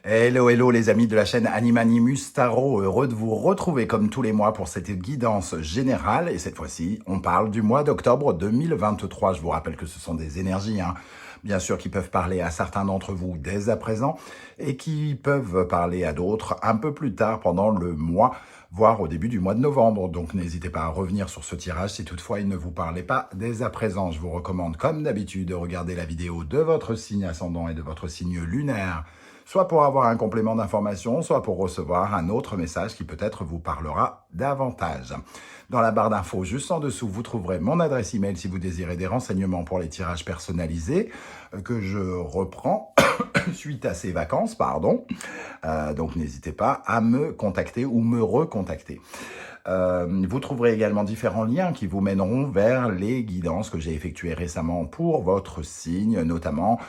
Hello, hello les amis de la chaîne Animanimus Tarot, heureux de vous retrouver comme tous les mois pour cette guidance générale. Et cette fois-ci, on parle du mois d'octobre 2023. Je vous rappelle que ce sont des énergies, bien sûr, qui peuvent parler à certains d'entre vous dès à présent et qui peuvent parler à d'autres un peu plus tard pendant le mois, voire au début du mois de novembre. Donc n'hésitez pas à revenir sur ce tirage si toutefois il ne vous parlait pas dès à présent. Je vous recommande comme d'habitude de regarder la vidéo de votre signe ascendant et de votre signe lunaire, soit pour avoir un complément d'information, soit pour recevoir un autre message qui peut-être vous parlera davantage. Dans la barre d'infos juste en dessous, vous trouverez mon adresse email si vous désirez des renseignements pour les tirages personnalisés que je reprends suite à ces vacances, donc n'hésitez pas à me contacter ou me recontacter. Vous trouverez également différents liens qui vous mèneront vers les guidances que j'ai effectuées récemment pour votre signe, notamment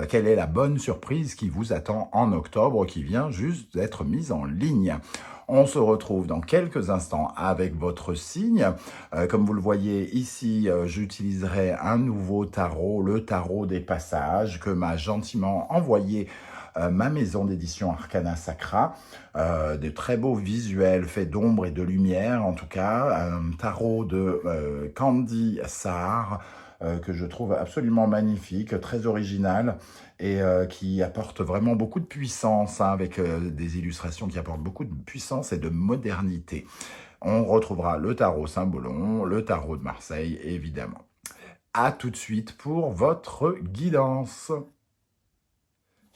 quelle est la bonne surprise qui vous attend en octobre, qui vient juste d'être mise en ligne. On se retrouve dans quelques instants avec votre signe. Comme vous le voyez ici, j'utiliserai un nouveau tarot, le tarot des passages, que m'a gentiment envoyé ma maison d'édition Arcana Sacra. De très beaux visuels faits d'ombre et de lumière, en tout cas. Un tarot de Candy Sahar, que je trouve absolument magnifique, très original et qui apporte vraiment beaucoup de puissance, avec des illustrations qui apportent beaucoup de puissance et de modernité. On retrouvera le tarot Saint-Bolon, le tarot de Marseille, évidemment. À tout de suite pour votre guidance.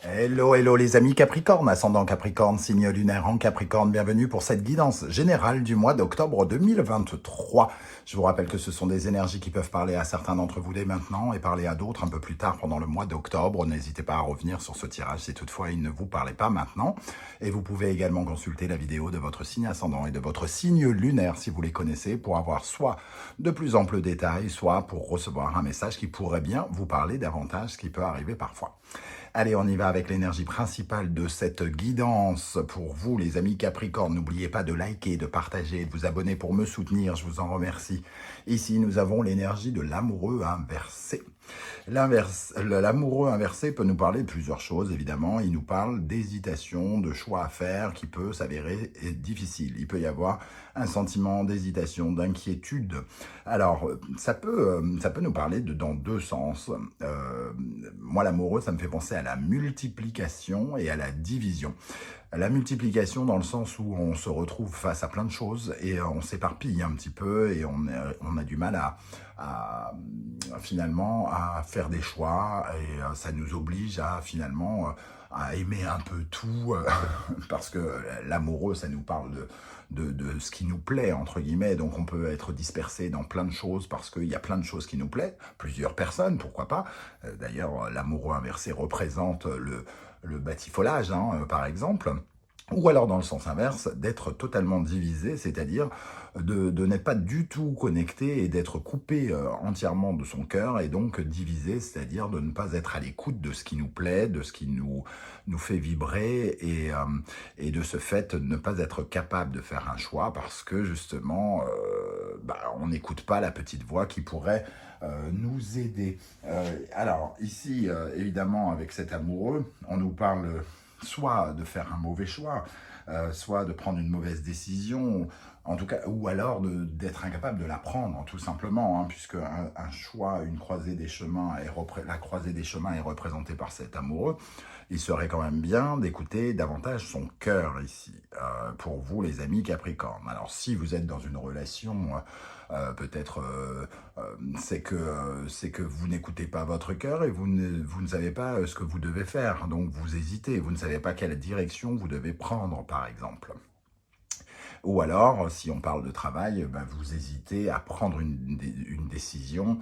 Hello, hello les amis Capricorne, ascendant Capricorne, signe lunaire en Capricorne, bienvenue pour cette guidance générale du mois d'octobre 2023. Je vous rappelle que ce sont des énergies qui peuvent parler à certains d'entre vous dès maintenant et parler à d'autres un peu plus tard pendant le mois d'octobre. N'hésitez pas à revenir sur ce tirage si toutefois il ne vous parlait pas maintenant. Et vous pouvez également consulter la vidéo de votre signe ascendant et de votre signe lunaire si vous les connaissez pour avoir soit de plus amples détails, soit pour recevoir un message qui pourrait bien vous parler davantage, ce qui peut arriver parfois. Allez, on y va avec l'énergie principale de cette guidance pour vous, les amis Capricorne. N'oubliez pas de liker, de partager, de vous abonner pour me soutenir. Je vous en remercie. Ici, nous avons l'énergie de l'amoureux inversé. L'amoureux inversé peut nous parler de plusieurs choses, évidemment. Il nous parle d'hésitation, de choix à faire qui peut s'avérer difficile. Il peut y avoir un sentiment d'hésitation, d'inquiétude. Alors, ça peut nous parler dans deux sens. Moi, l'amoureux, ça me fait penser à la multiplication et à la division. La multiplication dans le sens où on se retrouve face à plein de choses et on s'éparpille un petit peu et on a du mal finalement à faire des choix et ça nous oblige à finalement à aimer un peu tout parce que l'amoureux, ça nous parle de ce qui nous plaît, entre guillemets. Donc on peut être dispersé dans plein de choses parce qu'il y a plein de choses qui nous plaisent, plusieurs personnes, pourquoi pas. D'ailleurs, l'amoureux inversé représente le batifolage, par exemple. Ou alors dans le sens inverse, d'être totalement divisé, c'est-à-dire de n'être pas du tout connecté et d'être coupé entièrement de son cœur et donc divisé, c'est-à-dire de ne pas être à l'écoute de ce qui nous plaît, de ce qui nous fait vibrer et de ce fait ne pas être capable de faire un choix parce que justement on n'écoute pas la petite voix qui pourrait nous aider. Alors ici, évidemment, avec cet amoureux, on nous parle soit de faire un mauvais choix, soit de prendre une mauvaise décision, en tout cas, ou alors d'être incapable de la prendre, tout simplement, puisque un choix, une croisée des chemins, la croisée des chemins est représentée par cet amoureux. Il serait quand même bien d'écouter davantage son cœur ici, pour vous les amis Capricorne. Alors si vous êtes dans une relation, peut-être c'est que vous n'écoutez pas votre cœur et vous ne savez pas ce que vous devez faire, donc vous hésitez, vous ne savez pas quelle direction vous devez prendre par exemple. Ou alors, si on parle de travail, vous hésitez à prendre une décision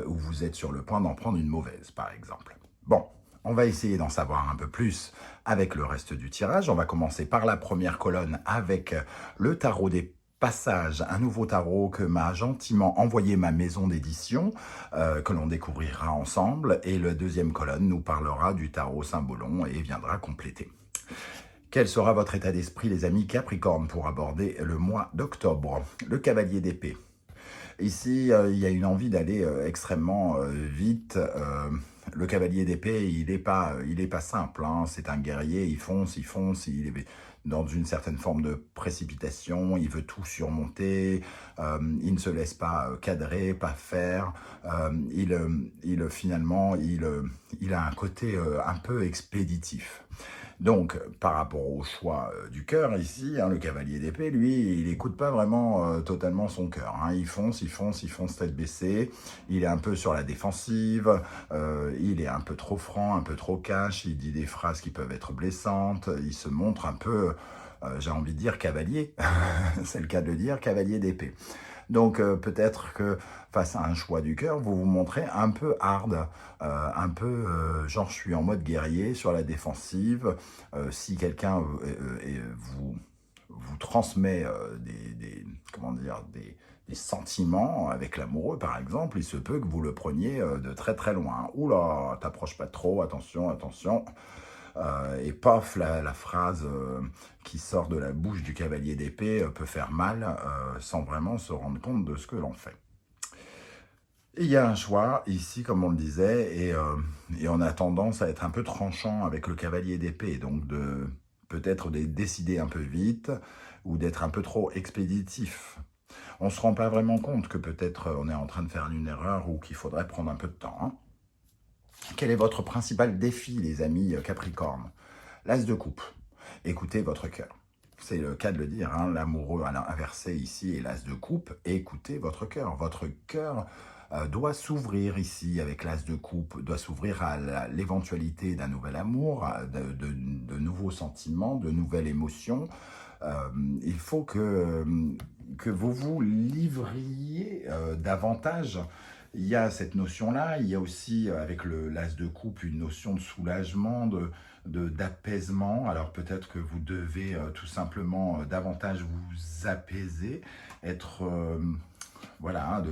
où vous êtes sur le point d'en prendre une mauvaise, par exemple. Bon, on va essayer d'en savoir un peu plus avec le reste du tirage. On va commencer par la première colonne avec le tarot des passages, un nouveau tarot que m'a gentiment envoyé ma maison d'édition, que l'on découvrira ensemble. Et la deuxième colonne nous parlera du tarot Saint-Bolon et viendra compléter. Quel sera votre état d'esprit, les amis Capricorne, pour aborder le mois d'octobre? Le cavalier d'épée. Ici, il y a une envie d'aller extrêmement vite, le cavalier d'épée, il est pas simple, hein. C'est un guerrier, il fonce, il est dans une certaine forme de précipitation, il veut tout surmonter, il ne se laisse pas cadrer, pas faire, finalement, il a un côté un peu expéditif. Donc, par rapport au choix du cœur ici, hein, le cavalier d'épée, lui, il n'écoute pas vraiment totalement son cœur, hein. Il fonce tête baissée, il est un peu sur la défensive, il est un peu trop franc, un peu trop cash, il dit des phrases qui peuvent être blessantes, il se montre un peu, j'ai envie de dire, cavalier, c'est le cas de le dire, cavalier d'épée. Donc peut-être que face à un choix du cœur, vous vous montrez un peu hard, un peu genre je suis en mode guerrier sur la défensive. Si quelqu'un vous transmet comment dire, des sentiments avec l'amoureux par exemple, il se peut que vous le preniez de très très loin. Oula, t'approches pas trop, attention, attention. Et paf, la phrase qui sort de la bouche du cavalier d'épée peut faire mal sans vraiment se rendre compte de ce que l'on fait. Et il y a un choix ici, comme on le disait, et on a tendance à être un peu tranchant avec le cavalier d'épée, donc de peut-être de décider un peu vite ou d'être un peu trop expéditif. On ne se rend pas vraiment compte que peut-être on est en train de faire une erreur ou qu'il faudrait prendre un peu de temps, hein. Quel est votre principal défi, les amis Capricorne? L'As de coupe. Écoutez votre cœur. C'est le cas de le dire, hein, l'amoureux inversé ici est l'As de coupe. Écoutez votre cœur. Votre cœur doit s'ouvrir ici avec l'As de coupe, doit s'ouvrir à l'éventualité d'un nouvel amour, de nouveaux sentiments, de nouvelles émotions. Il faut que vous vous livriez davantage. Il y a cette notion-là, il y a aussi avec l'As de coupe une notion de soulagement, d'apaisement. Alors peut-être que vous devez tout simplement davantage vous apaiser, être, voilà,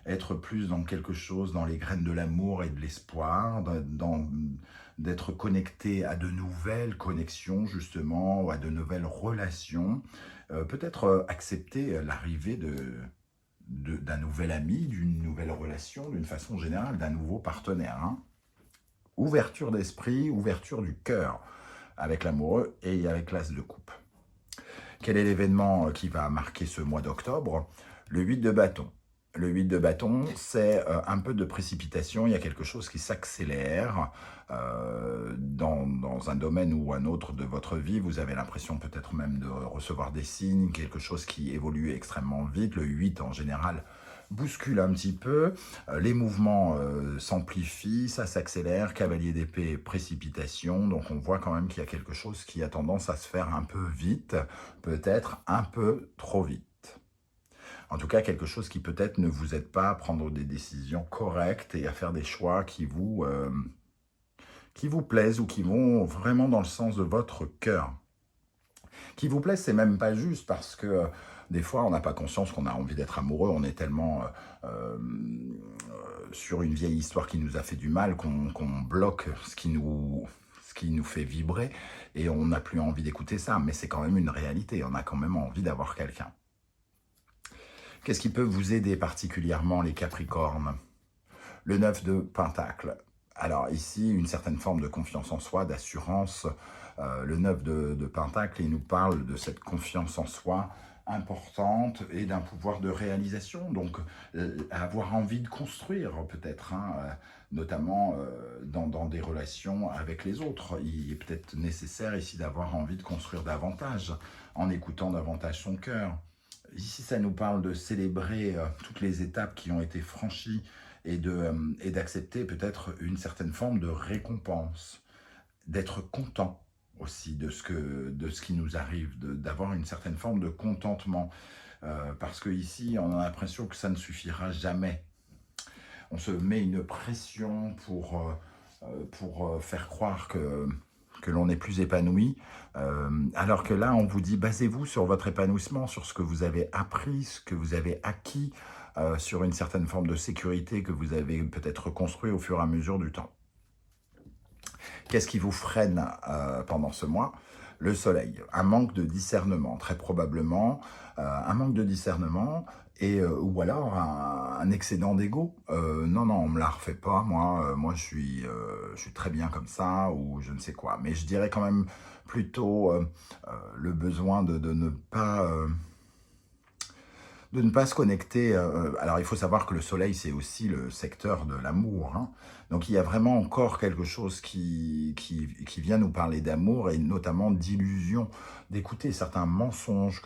être plus dans quelque chose, dans les graines de l'amour et de l'espoir, d'être connecté à de nouvelles connexions justement, ou à de nouvelles relations. Peut-être accepter l'arrivée d'un nouvel ami, d'une nouvelle relation, d'une façon générale, d'un nouveau partenaire, hein. Ouverture d'esprit, ouverture du cœur avec l'amoureux et avec l'As de coupe. Quel est l'événement qui va marquer ce mois d'octobre? Le 8 de bâton. Le 8 de bâton, c'est un peu de précipitation, il y a quelque chose qui s'accélère dans un domaine ou un autre de votre vie. Vous avez l'impression peut-être même de recevoir des signes, quelque chose qui évolue extrêmement vite. Le 8 en général bouscule un petit peu, les mouvements s'amplifient, ça s'accélère, cavalier d'épée, précipitation, donc on voit quand même qu'il y a quelque chose qui a tendance à se faire un peu vite, peut-être un peu trop vite. En tout cas, quelque chose qui peut-être ne vous aide pas à prendre des décisions correctes et à faire des choix qui vous plaisent ou qui vont vraiment dans le sens de votre cœur. Qui vous plaisent, c'est même pas juste parce que des fois, on n'a pas conscience qu'on a envie d'être amoureux, on est tellement sur une vieille histoire qui nous a fait du mal qu'on bloque ce qui nous fait vibrer et on n'a plus envie d'écouter ça, mais c'est quand même une réalité, on a quand même envie d'avoir quelqu'un. Qu'est-ce qui peut vous aider particulièrement, les Capricornes? Le 9 de Pentacle. Alors ici, une certaine forme de confiance en soi, d'assurance. Le 9 de Pentacle, il nous parle de cette confiance en soi importante et d'un pouvoir de réalisation. Donc, avoir envie de construire peut-être, hein, notamment dans des relations avec les autres. Il est peut-être nécessaire ici d'avoir envie de construire davantage, en écoutant davantage son cœur. Ici, ça nous parle de célébrer toutes les étapes qui ont été franchies et d'accepter peut-être une certaine forme de récompense, d'être content aussi de ce qui nous arrive, d'avoir une certaine forme de contentement. Parce qu'ici, on a l'impression que ça ne suffira jamais. On se met une pression pour faire croire que l'on est plus épanoui, alors que là, on vous dit, basez-vous sur votre épanouissement, sur ce que vous avez appris, ce que vous avez acquis, sur une certaine forme de sécurité que vous avez peut-être construit au fur et à mesure du temps. Qu'est-ce qui vous freine pendant ce mois? Le soleil, un manque de discernement, très probablement, un manque de discernement ou alors un excédent d'ego. Non, non, on me la refait pas, moi. Moi, je suis très bien comme ça, ou je ne sais quoi. Mais je dirais quand même plutôt le besoin de ne pas se connecter. Alors, il faut savoir que le soleil, c'est aussi le secteur de l'amour, hein. Donc, il y a vraiment encore quelque chose qui vient nous parler d'amour et notamment d'illusion, d'écouter certains mensonges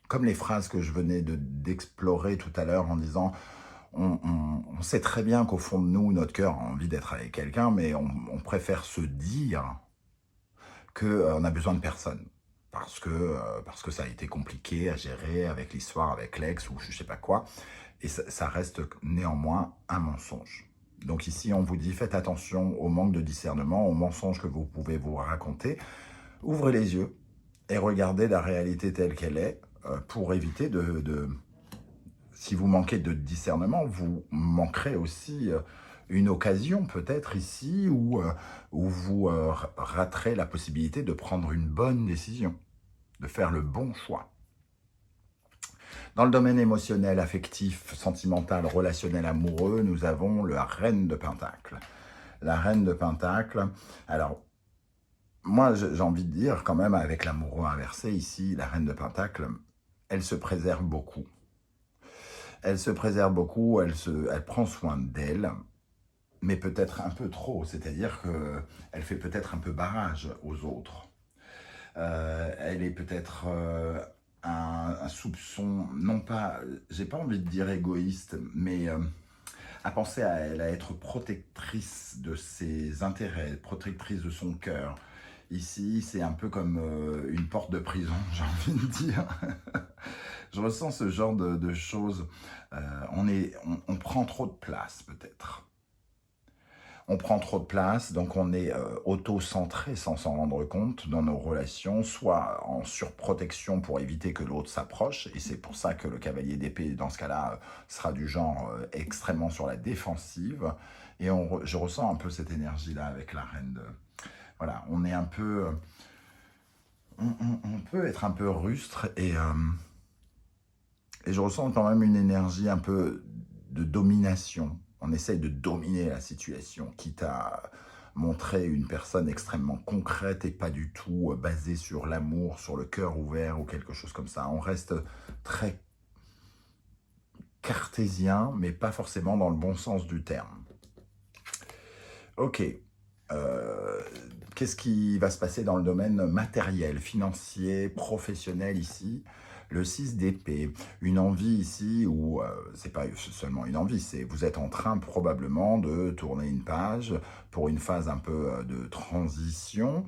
comme les phrases que je venais d'explorer tout à l'heure en disant on sait très bien qu'au fond de nous, notre cœur a envie d'être avec quelqu'un, mais on préfère se dire qu'on a besoin de personne. Parce que ça a été compliqué à gérer avec l'histoire, avec l'ex ou je sais pas quoi. Et ça reste néanmoins un mensonge. Donc ici, on vous dit, faites attention au manque de discernement, aux mensonges que vous pouvez vous raconter. Ouvrez les yeux et regardez la réalité telle qu'elle est pour éviter si vous manquez de discernement, vous manquerez aussi une occasion peut-être ici où vous raterez la possibilité de prendre une bonne décision, de faire le bon choix. Dans le domaine émotionnel, affectif, sentimental, relationnel, amoureux, nous avons la reine de Pentacles. La reine de Pentacles, alors, moi j'ai envie de dire quand même avec l'amoureux inversé ici, la reine de Pentacles, elle se préserve beaucoup. Elle se préserve beaucoup, elle prend soin d'elle, mais peut-être un peu trop, c'est-à-dire qu'elle fait peut-être un peu barrage aux autres. Elle est peut-être un soupçon, non pas, j'ai pas envie de dire égoïste, mais à penser à elle, à être protectrice de ses intérêts, protectrice de son cœur. Ici, c'est un peu comme une porte de prison, j'ai envie de dire. Je ressens ce genre de choses. On prend trop de place, peut-être. On prend trop de place, donc on est auto-centré sans s'en rendre compte dans nos relations, soit en surprotection pour éviter que l'autre s'approche, et c'est pour ça que le cavalier d'épée, dans ce cas-là, sera du genre extrêmement sur la défensive, et je ressens un peu cette énergie-là avec la reine de... Voilà, on est un peu... On peut être un peu rustre, et je ressens quand même une énergie un peu de domination. On essaye de dominer la situation, quitte à montrer une personne extrêmement concrète et pas du tout basée sur l'amour, sur le cœur ouvert ou quelque chose comme ça. On reste très cartésien, mais pas forcément dans le bon sens du terme. Ok. Qu'est-ce qui va se passer dans le domaine matériel, financier, professionnel ici? Le 6 d'épée, une envie ici, ou c'est pas seulement une envie, c'est vous êtes en train probablement de tourner une page pour une phase un peu de transition.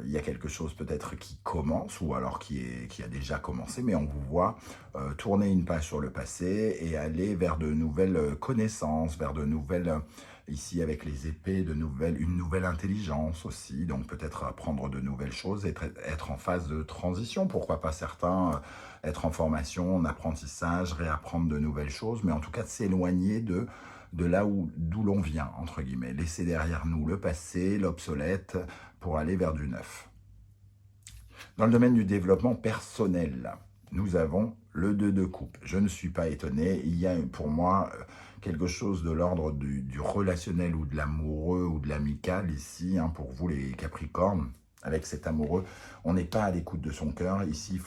Il y a quelque chose peut-être qui commence, ou alors qui a déjà commencé, mais on vous voit tourner une page sur le passé et aller vers de nouvelles connaissances, vers de nouvelles... Ici, avec les épées, une nouvelle intelligence aussi, donc peut-être apprendre de nouvelles choses, être en phase de transition, pourquoi pas certains, être en formation, en apprentissage, réapprendre de nouvelles choses, mais en tout cas de s'éloigner de là d'où l'on vient, entre guillemets, laisser derrière nous le passé, l'obsolète, pour aller vers du neuf. Dans le domaine du développement personnel, nous avons le 2 de coupe. Je ne suis pas étonné, il y a pour moi quelque chose de l'ordre du relationnel ou de l'amoureux ou de l'amical ici, hein, pour vous les Capricornes. Avec cet amoureux, on n'est pas à l'écoute de son cœur. Ici,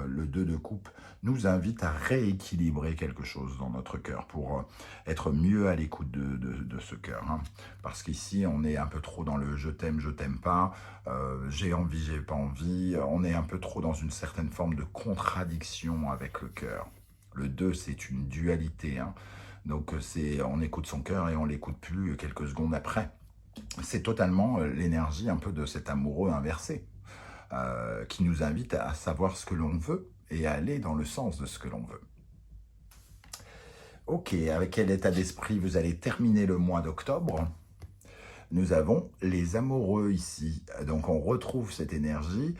le 2 de coupe nous invite à rééquilibrer quelque chose dans notre cœur pour être mieux à l'écoute de ce cœur, hein. Parce qu'ici, on est un peu trop dans le je t'aime pas, j'ai envie, j'ai pas envie. On est un peu trop dans une certaine forme de contradiction avec le cœur. Le 2, c'est une dualité, hein. Donc, on écoute son cœur et on l'écoute plus quelques secondes après. C'est totalement l'énergie un peu de cet amoureux inversé qui nous invite à savoir ce que l'on veut et à aller dans le sens de ce que l'on veut. Ok, avec quel état d'esprit vous allez terminer le mois d'octobre? Nous avons les amoureux ici. Donc on retrouve cette énergie.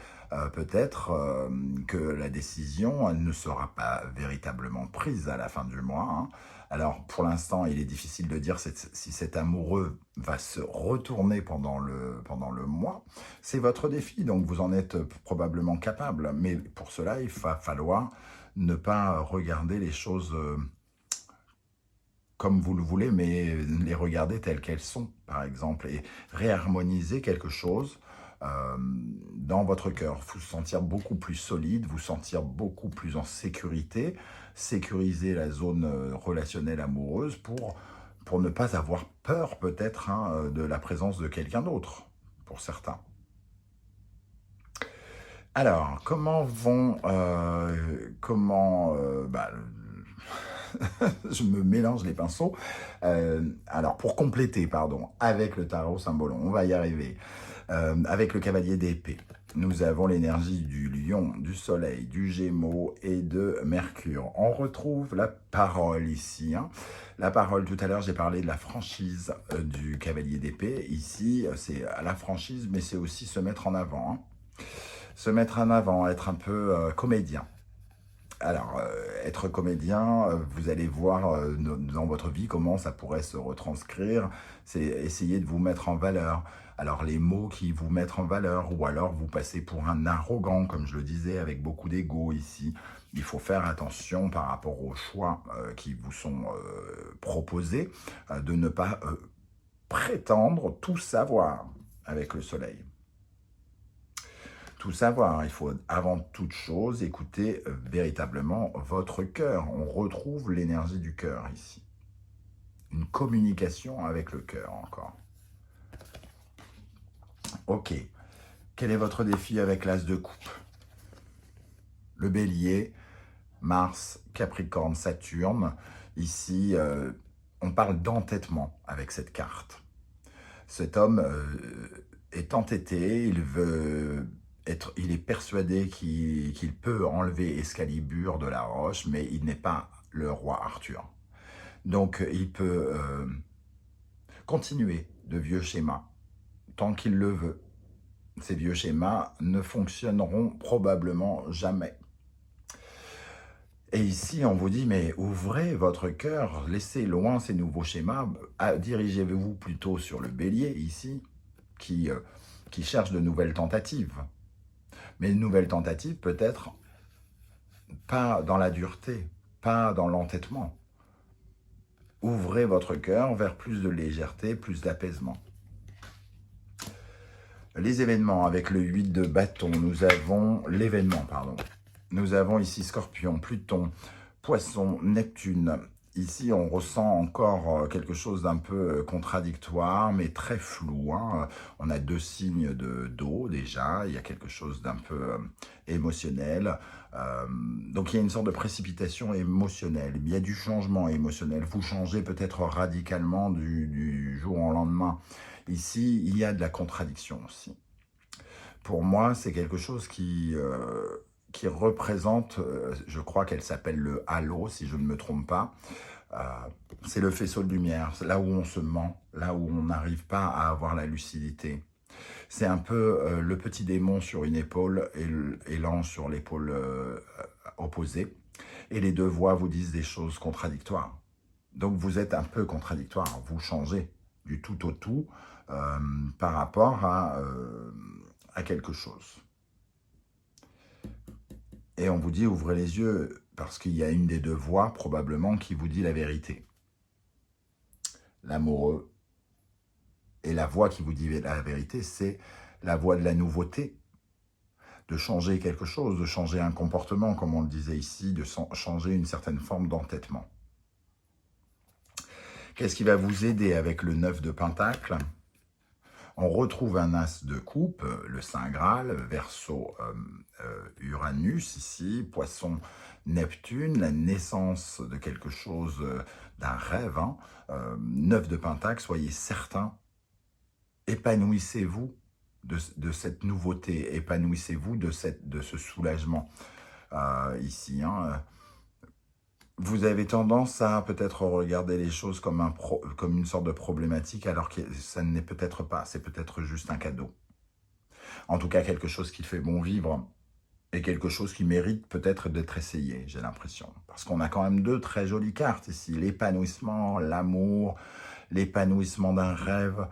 Peut-être que la décision ne sera pas véritablement prise à la fin du mois, hein. Alors pour l'instant, il est difficile de dire si cet amoureux va se retourner pendant le mois. C'est votre défi, donc vous en êtes probablement capable. Mais pour cela, il va falloir ne pas regarder les choses comme vous le voulez, mais les regarder telles qu'elles sont, par exemple, et réharmoniser quelque chose dans votre cœur, vous sentir beaucoup plus solide, vous sentir beaucoup plus en sécurité, sécuriser la zone relationnelle amoureuse pour ne pas avoir peur peut-être hein, de la présence de quelqu'un d'autre, pour certains. Alors, je me mélange les pinceaux. Alors, pour compléter, pardon, avec le tarot symbolon, on va y arriver. Avec le cavalier d'épée, nous avons l'énergie du lion, du soleil, du gémeaux et de Mercure. On retrouve la parole ici. Hein. La parole, tout à l'heure, j'ai parlé de la franchise du cavalier d'épée. Ici, c'est la franchise, mais c'est aussi se mettre en avant. Hein. Se mettre en avant, être un peu comédien. Alors, être comédien, vous allez voir dans votre vie comment ça pourrait se retranscrire. C'est essayer de vous mettre en valeur. Alors, les mots qui vous mettent en valeur, ou alors vous passez pour un arrogant, comme je le disais, avec beaucoup d'ego ici. Il faut faire attention par rapport aux choix qui vous sont proposés, de ne pas prétendre tout savoir avec le soleil. Tout savoir, il faut avant toute chose écouter véritablement votre cœur. On retrouve l'énergie du cœur ici. Une communication avec le cœur encore. Ok. Quel est votre défi avec l'as de coupe? Le bélier, Mars, Capricorne, Saturne. Ici, on parle d'entêtement avec cette carte. Cet homme est entêté, il est persuadé qu'il peut enlever Excalibur de la roche, mais il n'est pas le roi Arthur. Donc, il peut continuer de vieux schémas, tant qu'il le veut. Ces vieux schémas ne fonctionneront probablement jamais. Et ici, on vous dit, mais ouvrez votre cœur, laissez loin ces nouveaux schémas, dirigez-vous plutôt sur le bélier, ici, qui cherche de nouvelles tentatives. Mais une nouvelle tentative peut-être pas dans la dureté, pas dans l'entêtement. Ouvrez votre cœur vers plus de légèreté, plus d'apaisement. Les événements, avec le 8 de bâton, nous avons ici Scorpion, Pluton, Poisson, Neptune. Ici, on ressent encore quelque chose d'un peu contradictoire, mais très flou. Hein. On a 2 signes d'eau déjà, il y a quelque chose d'un peu émotionnel. Donc, il y a une sorte de précipitation émotionnelle. Il y a du changement émotionnel. Vous changez peut-être radicalement du jour au lendemain. Ici, il y a de la contradiction aussi. Pour moi, c'est quelque chose qui représente, je crois qu'elle s'appelle le halo, si je ne me trompe pas. C'est le faisceau de lumière, là où on se ment, là où on n'arrive pas à avoir la lucidité. C'est un peu le petit démon sur une épaule et l'ange sur l'épaule opposée. Et les 2 voix vous disent des choses contradictoires. Donc vous êtes un peu contradictoire, vous changez du tout au tout par rapport à quelque chose. Et on vous dit, ouvrez les yeux, parce qu'il y a une des 2 voix, probablement, qui vous dit la vérité. L'amoureux. Et la voix qui vous dit la vérité, c'est la voix de la nouveauté. De changer quelque chose, de changer un comportement, comme on le disait ici, de changer une certaine forme d'entêtement. Qu'est-ce qui va vous aider avec le 9 de Pentacle? On retrouve un as de coupe, le Saint Graal, Verseau, Uranus ici, Poisson, Neptune, la naissance de quelque chose, d'un rêve. Hein. 9 de Pentacle, soyez certains, épanouissez-vous de cette nouveauté, épanouissez-vous de ce soulagement ici. Hein. Vous avez tendance à peut-être regarder les choses comme une sorte de problématique, alors que ça ne l'est peut-être pas, c'est peut-être juste un cadeau. En tout cas, quelque chose qui fait bon vivre, et quelque chose qui mérite peut-être d'être essayé, j'ai l'impression. Parce qu'on a quand même 2 très jolies cartes ici, l'épanouissement, l'amour, l'épanouissement d'un rêve,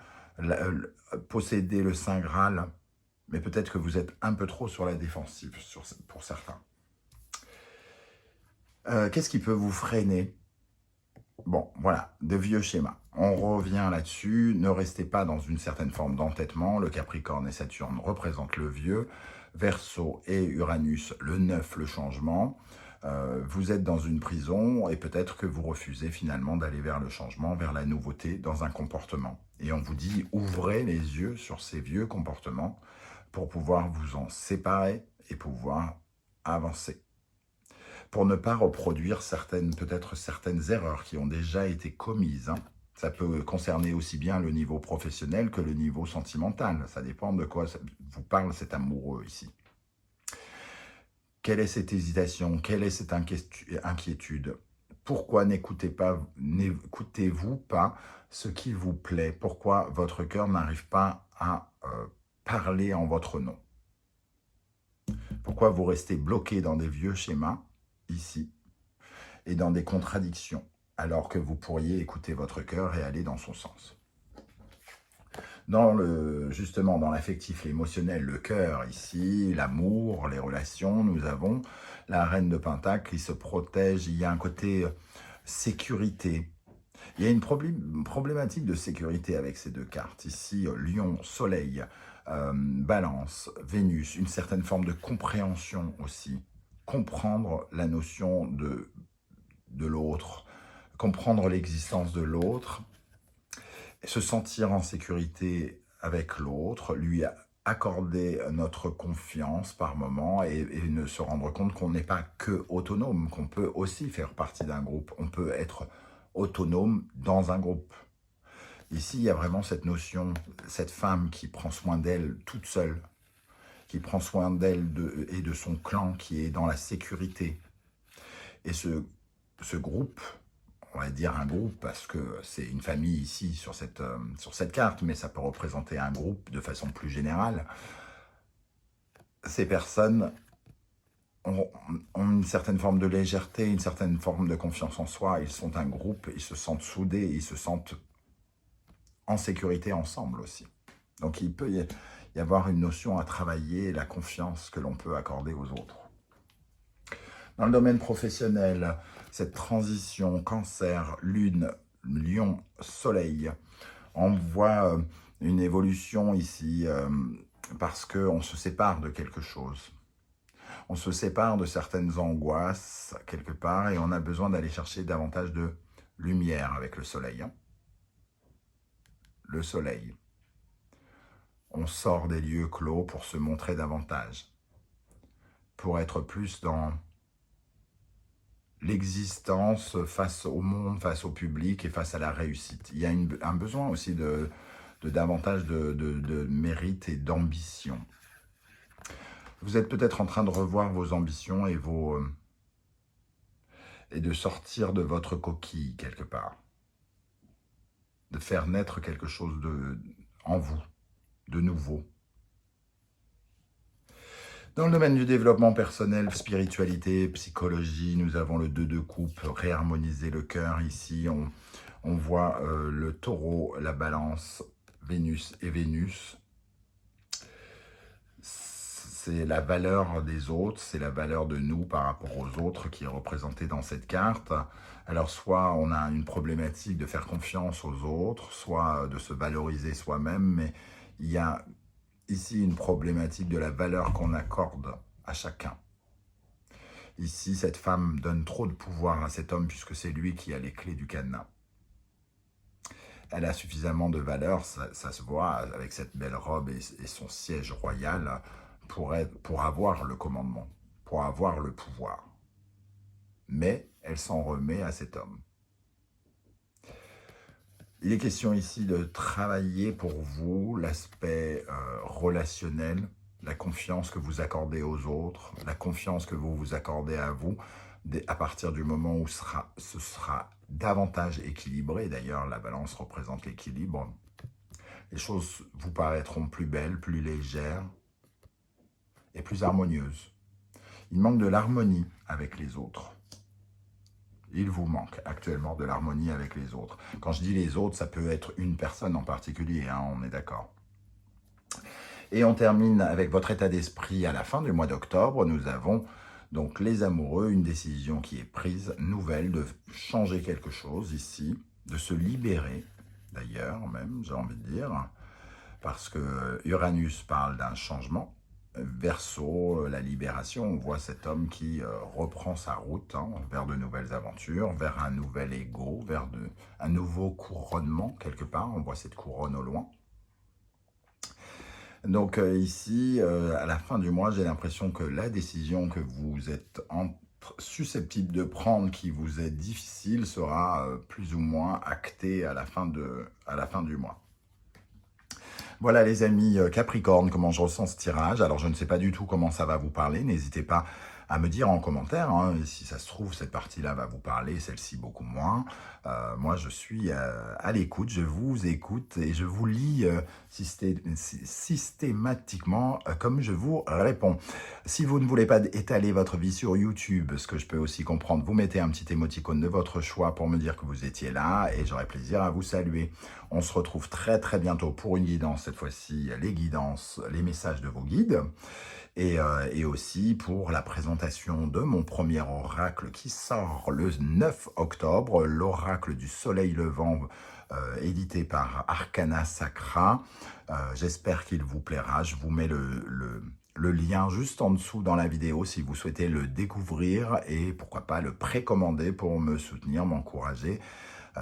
posséder le Saint Graal, mais peut-être que vous êtes un peu trop sur la défensive pour certains. Qu'est-ce qui peut vous freiner? Bon, voilà, de vieux schémas. On revient là-dessus. Ne restez pas dans une certaine forme d'entêtement. Le Capricorne et Saturne représentent le vieux. Verseau et Uranus, le neuf, le changement. Vous êtes dans une prison et peut-être que vous refusez finalement d'aller vers le changement, vers la nouveauté dans un comportement. Et on vous dit, ouvrez les yeux sur ces vieux comportements pour pouvoir vous en séparer et pouvoir avancer. Pour ne pas reproduire peut-être certaines erreurs qui ont déjà été commises. Hein. Ça peut concerner aussi bien le niveau professionnel que le niveau sentimental. Ça dépend de quoi vous parle cet amoureux ici. Quelle est cette hésitation? Quelle est cette inquiétude? Pourquoi n'écoutez-vous pas ce qui vous plaît? Pourquoi votre cœur n'arrive pas à parler en votre nom? Pourquoi vous restez bloqué dans des vieux schémas, ici, et dans des contradictions, alors que vous pourriez écouter votre cœur et aller dans son sens? Justement, dans l'affectif, l'émotionnel, le cœur, ici, l'amour, les relations, nous avons la reine de Pentacle qui se protège. Il y a un côté sécurité. Il y a une problématique de sécurité avec ces deux cartes. Ici, Lion, Soleil, Balance, Vénus, une certaine forme de compréhension aussi. Comprendre la notion de l'autre, comprendre l'existence de l'autre, se sentir en sécurité avec l'autre, lui accorder notre confiance par moment et ne se rendre compte qu'on n'est pas que autonome, qu'on peut aussi faire partie d'un groupe. On peut être autonome dans un groupe. Ici, il y a vraiment cette notion, cette femme qui prend soin d'elle toute seule, qui prend soin d'elle et de son clan, qui est dans la sécurité. Et ce groupe, on va dire un groupe parce que c'est une famille ici sur cette carte, mais ça peut représenter un groupe de façon plus générale. Ces personnes ont une certaine forme de légèreté, une certaine forme de confiance en soi. Ils sont un groupe, ils se sentent soudés, ils se sentent en sécurité ensemble aussi. Donc il peut y avoir une notion à travailler, la confiance que l'on peut accorder aux autres. Dans le domaine professionnel, cette transition Cancer, Lune, Lion, Soleil, on voit une évolution ici parce qu'on se sépare de quelque chose. On se sépare de certaines angoisses quelque part et on a besoin d'aller chercher davantage de lumière avec le Soleil. Hein. Le Soleil. On sort des lieux clos pour se montrer davantage, pour être plus dans l'existence face au monde, face au public et face à la réussite. Il y a un besoin aussi de davantage de mérite et d'ambition. Vous êtes peut-être en train de revoir vos ambitions et de sortir de votre coquille quelque part. De faire naître quelque chose en vous, de nouveau. Dans le domaine du développement personnel, spiritualité, psychologie, nous avons le 2 de coupe, réharmoniser le cœur. Ici, on voit le taureau, la balance, Vénus et Vénus. C'est la valeur des autres, c'est la valeur de nous par rapport aux autres qui est représentée dans cette carte. Alors, soit on a une problématique de faire confiance aux autres, soit de se valoriser soi-même, mais il y a ici une problématique de la valeur qu'on accorde à chacun. Ici, cette femme donne trop de pouvoir à cet homme puisque c'est lui qui a les clés du cadenas. Elle a suffisamment de valeur, ça se voit avec cette belle robe et son siège royal pour avoir le commandement, pour avoir le pouvoir. Mais elle s'en remet à cet homme. Il est question ici de travailler pour vous l'aspect relationnel, la confiance que vous accordez aux autres, la confiance que vous vous accordez à vous, à partir du moment où ce sera davantage équilibré. D'ailleurs, la balance représente l'équilibre. Les choses vous paraîtront plus belles, plus légères et plus harmonieuses. Il manque de l'harmonie avec les autres. Il vous manque actuellement de l'harmonie avec les autres. Quand je dis les autres, ça peut être une personne en particulier, hein, on est d'accord. Et on termine avec votre état d'esprit à la fin du mois d'octobre. Nous avons Donc les amoureux, une décision qui est prise, nouvelle, de changer quelque chose ici, de se libérer, d'ailleurs même, j'ai envie de dire, parce que Uranus parle d'un changement. Verseau, la libération, on voit cet homme qui reprend sa route hein, vers de nouvelles aventures, vers un nouvel ego, vers un nouveau couronnement quelque part, on voit cette couronne au loin. Donc ici, à la fin du mois, j'ai l'impression que la décision que vous êtes susceptible de prendre, qui vous est difficile, sera plus ou moins actée à la fin du mois. Voilà les amis Capricorne, comment je ressens ce tirage. Alors je ne sais pas du tout comment ça va vous parler, n'hésitez pas à me dire en commentaire. Hein, si ça se trouve, cette partie-là va vous parler, celle-ci beaucoup moins. Moi, je suis à l'écoute, je vous écoute et je vous lis systématiquement comme je vous réponds. Si vous ne voulez pas étaler votre vie sur YouTube, ce que je peux aussi comprendre, vous mettez un petit émoticône de votre choix pour me dire que vous étiez là et j'aurai plaisir à vous saluer. On se retrouve très très bientôt pour une guidance, cette fois-ci les guidances, les messages de vos guides. Et aussi pour la présentation de mon premier oracle qui sort le 9 octobre, l'oracle du soleil levant, édité par Arcana Sacra. J'espère qu'il vous plaira. Je vous mets le lien juste en dessous dans la vidéo si vous souhaitez le découvrir et pourquoi pas le précommander pour me soutenir, m'encourager.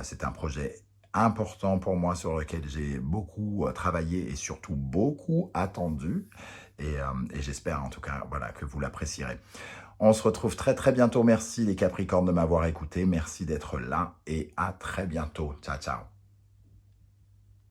C'est un projet important pour moi sur lequel j'ai beaucoup travaillé et surtout beaucoup attendu. Et j'espère en tout cas voilà, que vous l'apprécierez. On se retrouve très très bientôt. Merci les Capricornes de m'avoir écouté. Merci d'être là et à très bientôt. Ciao, ciao.